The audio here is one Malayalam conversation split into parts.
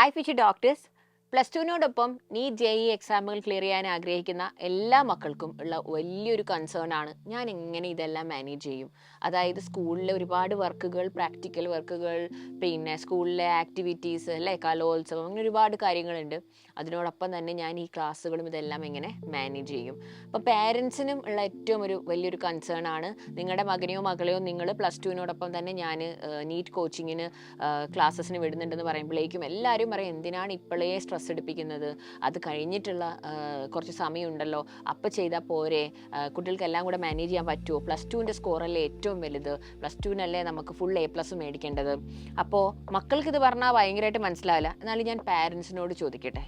Hi fishy doctors. പ്ലസ് ടുവിനോടൊപ്പം നീറ്റ് JEE എക്സാമുകൾ ക്ലിയർ ചെയ്യാൻ ആഗ്രഹിക്കുന്ന എല്ലാ മക്കൾക്കും ഉള്ള വലിയൊരു കൺസേൺ ആണ് ഞാൻ എങ്ങനെ ഇതെല്ലാം മാനേജ് ചെയ്യും. അതായത് സ്കൂളിലെ ഒരുപാട് വർക്കുകൾ, പ്രാക്ടിക്കൽ വർക്കുകൾ, പിന്നെ സ്കൂളിലെ ആക്ടിവിറ്റീസ് അല്ലേ, കലോത്സവം, അങ്ങനെ ഒരുപാട് കാര്യങ്ങളുണ്ട്. അതിനോടൊപ്പം തന്നെ ഞാൻ ഈ ക്ലാസ്സുകളും ഇതെല്ലാം എങ്ങനെ മാനേജ് ചെയ്യും. അപ്പോൾ പേരൻസിനും ഉള്ള ഏറ്റവും വലിയൊരു കൺസേൺ ആണ് നിങ്ങളുടെ മകനെയോ മകളെയോ നിങ്ങൾ പ്ലസ് ടുവിനോടൊപ്പം തന്നെ ഞാൻ നീറ്റ് കോച്ചിങ്ങിന് ക്ലാസ്സസിന് വിടുന്നുണ്ടെന്ന് പറയുമ്പോഴേക്കും എല്ലാവരും പറയും എന്തിനാണ് ഇപ്പോഴേ സ്ട്രെസ് എടുപ്പിക്കുന്നത്, അത് കഴിഞ്ഞിട്ടുള്ള കുറച്ച് സമയമുണ്ടല്ലോ, അപ്പം ചെയ്താൽ പോരെ, കുട്ടികൾക്കെല്ലാം കൂടെ മാനേജ് ചെയ്യാൻ പറ്റുമോ, പ്ലസ് ടുവിൻ്റെ സ്കോറല്ലേ ഏറ്റവും വലുത്, പ്ലസ് ടുവിനല്ലേ നമുക്ക് ഫുൾ A+ മേടിക്കേണ്ടത്. അപ്പോൾ മക്കൾക്കിത് പറഞ്ഞാൽ ഭയങ്കരമായിട്ട് മനസ്സിലാവില്ല. എന്നാലും ഞാൻ പാരൻസിനോട് ചോദിക്കട്ടെ,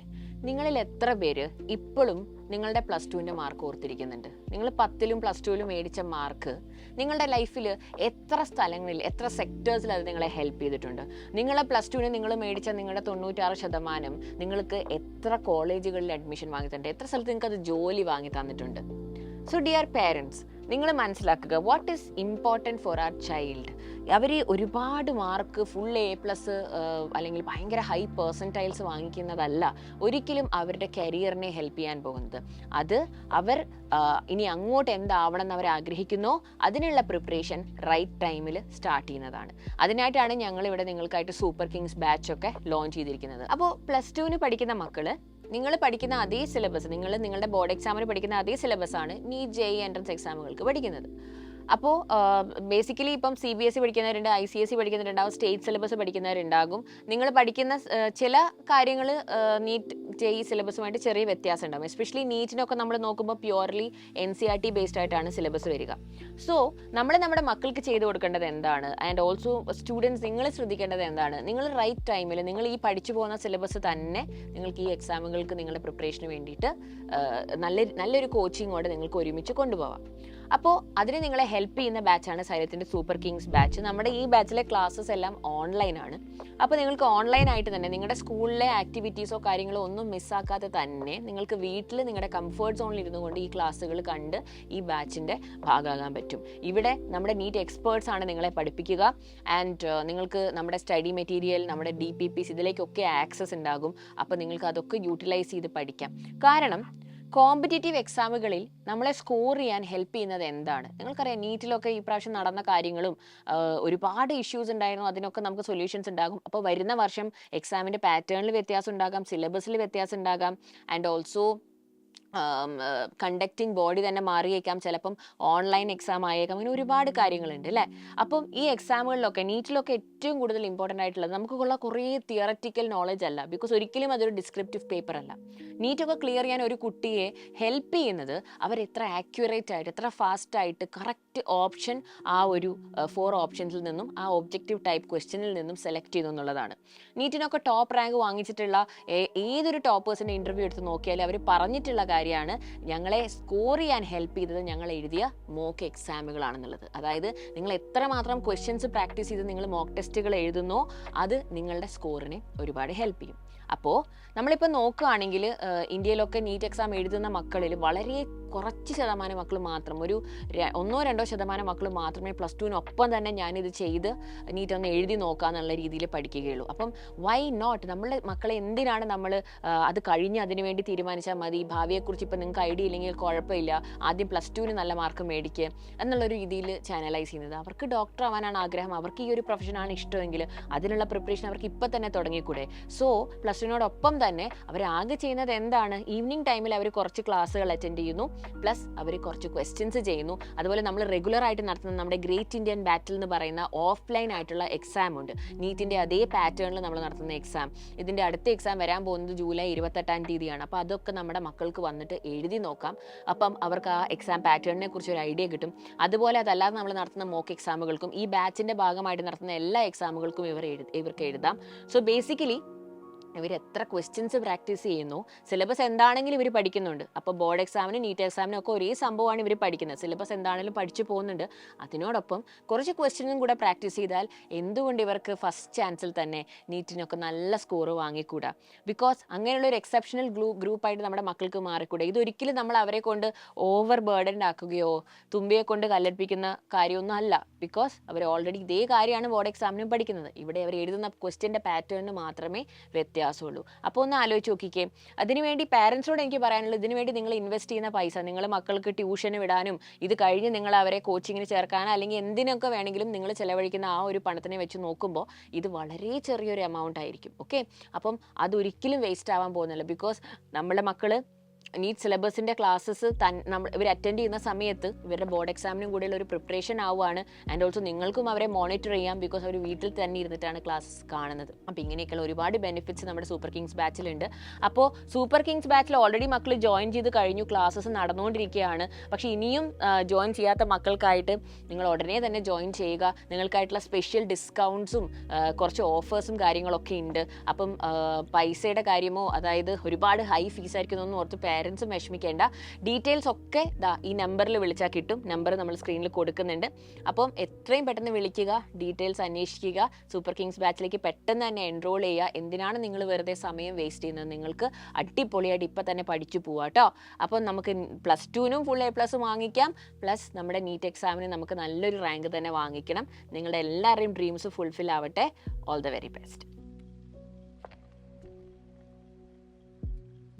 നിങ്ങളിൽ എത്ര പേര് ഇപ്പോഴും നിങ്ങളുടെ പ്ലസ് ടുവിൻ്റെ മാർക്ക് ഓർത്തിരിക്കുന്നുണ്ട്? നിങ്ങൾ 10ലും പ്ലസ് ടുവിലും മേടിച്ച മാർക്ക് നിങ്ങളുടെ ലൈഫിൽ എത്ര സ്ഥലങ്ങളിൽ, എത്ര സെക്ടേഴ്സിൽ അത് നിങ്ങളെ ഹെൽപ്പ് ചെയ്തിട്ടുണ്ട്? നിങ്ങളെ പ്ലസ് ടുവിന് നിങ്ങൾ മേടിച്ച നിങ്ങളുടെ 96% നിങ്ങൾക്ക് എത്ര കോളേജുകളിൽ അഡ്മിഷൻ വാങ്ങി തന്നിട്ടുണ്ട്, എത്ര സ്ഥലത്ത് നിങ്ങൾക്ക് അത് ജോലി വാങ്ങി തന്നിട്ടുണ്ട്? സോ ഡിയർ പേരൻസ്, നിങ്ങൾ മനസ്സിലാക്കുക, what is important for our child. അവർ ഒരുപാട് മാർക്ക്, ഫുൾ A+ അല്ലെങ്കിൽ ഭയങ്കര ഹൈ പെർസെൻറ്റൈൽസ് വാങ്ങിക്കുന്നതല്ല ഒരിക്കലും അവരുടെ കരിയറിനെ ഹെൽപ്പ് ചെയ്യാൻ പോകുന്നത്. അത് അവർ ഇനി അങ്ങോട്ട് എന്താവണം എന്ന് അവർ ആഗ്രഹിക്കുന്നോ അതിനുള്ള പ്രിപ്പറേഷൻ റൈറ്റ് ടൈമിൽ സ്റ്റാർട്ട് ചെയ്യുന്നതാണ്. അതിനായിട്ടാണ് ഞങ്ങളിവിടെ നിങ്ങൾക്കായിട്ട് സൂപ്പർ കിങ്സ് ബാച്ചൊക്കെ ലോഞ്ച് ചെയ്തിരിക്കുന്നത്. അപ്പോൾ പ്ലസ് ടുവിന് പഠിക്കുന്ന മക്കൾ, നിങ്ങൾ പഠിക്കുന്ന അതേ സിലബസ്, നിങ്ങളുടെ ബോർഡ് എക്സാമിന് പഠിക്കുന്ന അതേ സിലബസാണ് നീറ്റ് JEE എൻട്രൻസ് എക്സാമുകൾക്ക് പഠിക്കുന്നത്. അപ്പോൾ ബേസിക്കലി ഇപ്പം CBSE പഠിക്കുന്നവരുണ്ട്, ICSE പഠിക്കുന്നവരുണ്ടാവും, സ്റ്റേറ്റ് സിലബസ് പഠിക്കുന്നവരുണ്ടാകും. നിങ്ങൾ പഠിക്കുന്ന ചില കാര്യങ്ങൾ നീറ്റ് JEE സിലബസുമായിട്ട് ചെറിയ വ്യത്യാസം ഉണ്ടാകും. എസ്പെഷ്യലി നീറ്റിനൊക്കെ നമ്മൾ നോക്കുമ്പോൾ പ്യുവർലി NCERT ബേസ്ഡ് ആയിട്ടാണ് സിലബസ് വരിക. സോ നമ്മൾ നമ്മുടെ മക്കൾക്ക് ചെയ്തു കൊടുക്കേണ്ടത് എന്താണ്, ആൻഡ് ഓൾസോ സ്റ്റുഡൻസ് നിങ്ങൾ ശ്രദ്ധിക്കേണ്ടത് എന്താണ്, നിങ്ങൾ റൈറ്റ് ടൈമിൽ നിങ്ങൾ ഈ പഠിച്ചു പോകുന്ന സിലബസ് തന്നെ നിങ്ങൾക്ക് ഈ എക്സാമുകൾക്ക് നിങ്ങളുടെ പ്രിപ്പറേഷന് വേണ്ടിയിട്ട് നല്ലൊരു കോച്ചിങ്ങോടെ നിങ്ങൾക്ക് ഒരുമിച്ച് കൊണ്ടുപോകാം. അപ്പോൾ അതിന് നിങ്ങളെ ഹെൽപ്പ് ചെയ്യുന്ന ബാച്ചാണ് സൈലത്തിൻ്റെ സൂപ്പർ കിങ്സ് ബാച്ച്. നമ്മുടെ ഈ ബാച്ചിലെ ക്ലാസ്സസ് എല്ലാം ഓൺലൈനാണ്. അപ്പോൾ നിങ്ങൾക്ക് ഓൺലൈനായിട്ട് തന്നെ നിങ്ങളുടെ സ്കൂളിലെ ആക്ടിവിറ്റീസോ കാര്യങ്ങളോ ഒന്നും മിസ്സാക്കാതെ തന്നെ നിങ്ങൾക്ക് വീട്ടിൽ നിങ്ങളുടെ കംഫർട്ട് സോണിൽ ഇരുന്നു കൊണ്ട് ഈ ക്ലാസ്സുകൾ കണ്ട് ഈ ബാച്ചിൻ്റെ ഭാഗമാകാൻ പറ്റും. ഇവിടെ നമ്മുടെ നീറ്റ് എക്സ്പേർട്സ് ആണ് നിങ്ങളെ പഠിപ്പിക്കുക. ആൻഡ് നിങ്ങൾക്ക് നമ്മുടെ സ്റ്റഡി മെറ്റീരിയൽ, നമ്മുടെ DPPs ഇതിലേക്കൊക്കെ ആക്സസ് ഉണ്ടാകും. അപ്പോൾ നിങ്ങൾക്ക് അതൊക്കെ യൂട്ടിലൈസ് ചെയ്ത് പഠിക്കാം. കാരണം കോമ്പറ്റേറ്റീവ് എക്സാമുകളിൽ നമ്മളെ സ്കോർ ചെയ്യാൻ ഹെൽപ്പ് ചെയ്യുന്നത് എന്താണ്? നിങ്ങൾക്കറിയാം, നീറ്റിലൊക്കെ ഈ പ്രാവശ്യം നടന്ന കാര്യങ്ങളും ഒരുപാട് ഇഷ്യൂസ് ഉണ്ടായിരുന്നു. അതിനൊക്കെ നമുക്ക് സൊല്യൂഷൻസ് ഉണ്ടാകും. അപ്പോൾ വരുന്ന വർഷം എക്സാമിൻ്റെ പാറ്റേണിൽ വ്യത്യാസം ഉണ്ടാകാം, സിലബസിൽ വ്യത്യാസം ഉണ്ടാകാം, ആൻഡ് ഓൾസോ കണ്ടക്റ്റിംഗ് ബോഡി തന്നെ മാറിയേക്കാം, ചിലപ്പം ഓൺലൈൻ എക്സാം ആയേക്കാം, അങ്ങനെ ഒരുപാട് കാര്യങ്ങളുണ്ട് അല്ലേ. അപ്പം ഈ എക്സാമുകളിലൊക്കെ നീറ്റിലൊക്കെ ഏറ്റവും കൂടുതൽ ഇമ്പോർട്ടൻ്റ് ആയിട്ടുള്ളത് നമുക്കുള്ള കുറേ തിയററ്റിക്കൽ നോളജ് അല്ല, ബിക്കോസ് ഒരിക്കലും അതൊരു ഡിസ്ക്രിപ്റ്റീവ് പേപ്പർ അല്ല. നീറ്റൊക്കെ ക്ലിയർ ചെയ്യാൻ ഒരു കുട്ടിയെ ഹെൽപ്പ് ചെയ്യുന്നത് അവർ എത്ര ആക്യുറേറ്റ് ആയിട്ട്, എത്ര ഫാസ്റ്റ് ആയിട്ട് കറക്റ്റ് ഓപ്ഷൻ ആ ഒരു 4 ഓപ്ഷൻസിൽ നിന്നും ആ ഒബ്ജക്റ്റീവ് ടൈപ്പ് ക്വസ്റ്റ്യനിൽ നിന്നും സെലക്ട് ചെയ്തു എന്നുള്ളതാണ്. നീറ്റിനൊക്കെ ടോപ്പ് റാങ്ക് വാങ്ങിച്ചിട്ടുള്ള ഏതൊരു ടോപ്പേഴ്സിൻ്റെ ഇൻ്റർവ്യൂ എടുത്ത് നോക്കിയാൽ അവർ പറഞ്ഞിട്ടുള്ള കാര്യമാണ് ഞങ്ങളെ സ്കോർ ചെയ്യാൻ ഹെൽപ്പ് ചെയ്തത് ഞങ്ങൾ എഴുതിയ മോക്ക് എക്സാമുകളാണെന്നുള്ളത്. അതായത് നിങ്ങൾ എത്രമാത്രം ക്വസ്റ്റ്യൻസ് പ്രാക്ടീസ് ചെയ്ത് നിങ്ങൾ മോക്ക് ടെസ്റ്റുകൾ എഴുതുന്നോ അത് നിങ്ങളുടെ സ്കോറിനെ ഒരുപാട് ഹെൽപ്പ് ചെയ്യും. അപ്പോൾ നമ്മളിപ്പോൾ നോക്കുകയാണെങ്കിൽ ഇന്ത്യയിലൊക്കെ നീറ്റ് എക്സാം എഴുതുന്ന മക്കളിൽ വളരെ കുറച്ച് ശതമാനം മക്കൾ മാത്രം, ഒരു 1-2% മക്കൾ മാത്രമേ പ്ലസ് ടുവിനൊപ്പം തന്നെ ഞാനിത് ചെയ്ത് നീറ്റ് ഒന്ന് എഴുതി നോക്കാന്നുള്ള രീതിയിൽ പഠിക്കുകയുള്ളൂ. അപ്പം വൈ നോട്ട്? നമ്മളെ മക്കളെ എന്തിനാണ് നമ്മൾ അത് കഴിഞ്ഞ് അതിന് വേണ്ടി തീരുമാനിച്ചാൽ മതി, ഭാവിയെക്കുറിച്ച് ഇപ്പം നിങ്ങൾക്ക് ഐഡിയ ഇല്ലെങ്കിൽ കുഴപ്പമില്ല, ആദ്യം പ്ലസ് ടുവിന് നല്ല മാർക്ക് മേടിക്കുക എന്നുള്ളൊരു രീതിയിൽ ചാനലൈസ് ചെയ്യുന്നത്? അവർക്ക് ഡോക്ടർ ആവാനാണ് ആഗ്രഹം, അവർക്ക് ഈ ഒരു പ്രൊഫഷനാണ് ഇഷ്ടമെങ്കിൽ അതിനുള്ള പ്രിപ്പറേഷൻ അവർക്ക് ഇപ്പം തന്നെ തുടങ്ങിക്കൂടെ? സോ പ്ലസ് ടുവിനോടൊപ്പം തന്നെ അവർ ആകെ ചെയ്യുന്നത് എന്താണ്? ഈവനിങ് ടൈമിൽ അവർ കുറച്ച് ക്ലാസ്സുകൾ അറ്റൻഡ് ചെയ്യുന്നു, പ്ലസ് അവർ കുറച്ച് ക്വസ്റ്റ്യൻസ് ചെയ്യുന്നു. അതുപോലെ നമ്മൾ റെഗുലർ ആയിട്ട് നടത്തുന്ന നമ്മുടെ ഗ്രേറ്റ് ഇന്ത്യൻ ബാറ്റിൽ എന്ന് പറയുന്ന ഓഫ്ലൈൻ ആയിട്ടുള്ള എക്സാം ഉണ്ട്, നീറ്റിൻ്റെ അതേ പാറ്റേണിൽ നമ്മൾ നടത്തുന്ന എക്സാം. ഇതിൻ്റെ അടുത്ത എക്സാം വരാൻ പോകുന്നത് ജൂലൈ 28-ാം തീയതിയാണ്. അപ്പോൾ അതൊക്കെ നമ്മുടെ മക്കൾക്ക് വന്നിട്ട് എഴുതി നോക്കാം. അപ്പം അവർക്ക് ആ എക്സാം പാറ്റേണിനെ കുറിച്ച് ഒരു ഐഡിയ കിട്ടും. അതുപോലെ അതല്ലാതെ നമ്മൾ നടത്തുന്ന മോക്ക് എക്സാമുകൾക്കും ഈ ബാച്ചിൻ്റെ ഭാഗമായിട്ട് നടത്തുന്ന എല്ലാ എക്സാമുകൾക്കും ഇവർക്ക് എഴുതാം. സോ ബേസിക്കലി ഇവർ എത്ര ക്വസ്റ്റ്യൻസ് പ്രാക്ടീസ് ചെയ്യുന്നു, സിലബസ് എന്താണെങ്കിലും ഇവർ പഠിക്കുന്നുണ്ട്. അപ്പോൾ ബോർഡ് എക്സാമിനും നീറ്റ് എക്സാമിനും ഒക്കെ ഒരേ സംഭവമാണ് ഇവർ പഠിക്കുന്നത്. സിലബസ് എന്താണെങ്കിലും പഠിച്ചു പോകുന്നുണ്ട്. അതിനോടൊപ്പം കുറച്ച് ക്വസ്റ്റ്യനും കൂടെ പ്രാക്ടീസ് ചെയ്താൽ എന്തുകൊണ്ട് ഇവർക്ക് ഫസ്റ്റ് ചാൻസിൽ തന്നെ നീറ്റിനൊക്കെ നല്ല സ്കോർ വാങ്ങിക്കൂടാ? ബിക്കോസ് അങ്ങനെയുള്ളൊരു എക്സെപ്ഷണൽ ഗ്രൂപ്പായിട്ട് നമ്മുടെ മക്കൾക്ക് മാറിക്കൂടെ? ഇതൊരിക്കലും നമ്മൾ അവരെ കൊണ്ട് ഓവർ ബേർഡൻഡ് ആക്കുകയോ തുമ്പിയെ കൊണ്ട് കല്ലെടുപ്പിക്കുന്ന കാര്യമൊന്നും അല്ല. ബിക്കോസ് അവർ ഓൾറെഡി ഇതേ കാര്യമാണ് ബോർഡ് എക്സാമിനും പഠിക്കുന്നത്. ഇവിടെ അവർ എഴുതുന്ന ക്വസ്റ്റ്യൻ്റെ പാറ്റേണിന് മാത്രമേ വ്യത്യാസം വ്യത്യാസമുള്ളൂ. അപ്പോൾ ഒന്ന് ആലോചിച്ച് നോക്കിക്കേ. അതിനുവേണ്ടി പാരൻസിനോട് എനിക്ക് പറയാനുള്ളത്, ഇതിനുവേണ്ടി നിങ്ങൾ ഇൻവെസ്റ്റ് ചെയ്യുന്ന പൈസ, നിങ്ങൾ മക്കൾക്ക് ട്യൂഷന് വിടാനും ഇത് കഴിഞ്ഞ് നിങ്ങൾ അവരെ കോച്ചിങ്ങിന് ചേർക്കാനോ അല്ലെങ്കിൽ എന്തിനൊക്കെ വേണമെങ്കിലും നിങ്ങൾ ചിലവഴിക്കുന്ന ആ ഒരു പണത്തിനെ വെച്ച് നോക്കുമ്പോൾ ഇത് വളരെ ചെറിയൊരു എമൗണ്ട് ആയിരിക്കും. ഓക്കെ, അപ്പം അതൊരിക്കലും വേസ്റ്റ് ആവാൻ പോകുന്നില്ല. ബിക്കോസ് നമ്മുടെ മക്കൾ നീറ്റ് സിലബസിൻ്റെ ക്ലാസ്സസ് ഇവർ അറ്റൻഡ് ചെയ്യുന്ന സമയത്ത് ഇവരുടെ ബോർഡ് എക്സാമിനും കൂടെയുള്ള ഒരു പ്രിപ്പറേഷൻ ആവുകയാണ്. ആൻഡ് ഓൾസോ നിങ്ങൾക്കും അവരെ മോണിറ്റർ ചെയ്യാം, ബിക്കോസ് അവർ വീട്ടിൽ തന്നെ ഇരുന്നിട്ടാണ് ക്ലാസ്സസ് കാണുന്നത്. അപ്പോൾ ഇങ്ങനെയൊക്കെയുള്ള ഒരുപാട് ബെനിഫിറ്റ്സ് നമ്മുടെ സൂപ്പർ കിങ്സ് ബാച്ചിലുണ്ട്. അപ്പോൾ സൂപ്പർ കിങ്സ് ബാച്ചിൽ ഓൾറെഡി മക്കൾ ജോയിൻ ചെയ്ത് കഴിഞ്ഞു, ക്ലാസ്സസ് നടന്നുകൊണ്ടിരിക്കുകയാണ്. പക്ഷേ ഇനിയും ജോയിൻ ചെയ്യാത്ത മക്കൾക്കായിട്ട് നിങ്ങൾ ഉടനെ തന്നെ ജോയിൻ ചെയ്യുക. നിങ്ങൾക്കായിട്ടുള്ള സ്പെഷ്യൽ ഡിസ്കൗണ്ട്സും കുറച്ച് ഓഫേഴ്സും കാര്യങ്ങളൊക്കെ ഉണ്ട്. അപ്പം പൈസയുടെ കാര്യമോ, അതായത് ഒരുപാട് ഹൈ ഫീസ് ആയിരിക്കുന്നൊന്നും ഓർത്ത് പേരൻസും വിഷമിക്കേണ്ട. ഡീറ്റെയിൽസ് ഒക്കെ ഈ നമ്പറിൽ വിളിച്ചാൽ കിട്ടും. നമ്പർ നമ്മൾ സ്ക്രീനിൽ കൊടുക്കുന്നുണ്ട്. അപ്പം എത്രയും പെട്ടെന്ന് വിളിക്കുക, ഡീറ്റെയിൽസ് അന്വേഷിക്കുക, സൂപ്പർ കിങ്സ് ബാച്ചിലേക്ക് പെട്ടെന്ന് തന്നെ എൻറോൾ ചെയ്യുക. എന്തിനാണ് നിങ്ങൾ വെറുതെ സമയം വേസ്റ്റ് ചെയ്യുന്നത്? നിങ്ങൾക്ക് അടിപൊളിയായിട്ട് ഇപ്പം തന്നെ പഠിച്ചു പോവാം കേട്ടോ. അപ്പം നമുക്ക് +2-നും ഫുൾ A+ വാങ്ങിക്കാം, പ്ലസ് നമ്മുടെ നീറ്റ് എക്സാമിന് നമുക്ക് നല്ലൊരു റാങ്ക് തന്നെ വാങ്ങിക്കണം. നിങ്ങളുടെ എല്ലാവരുടെയും ഡ്രീംസ് ഫുൾഫിൽ ആവട്ടെ. All the very best.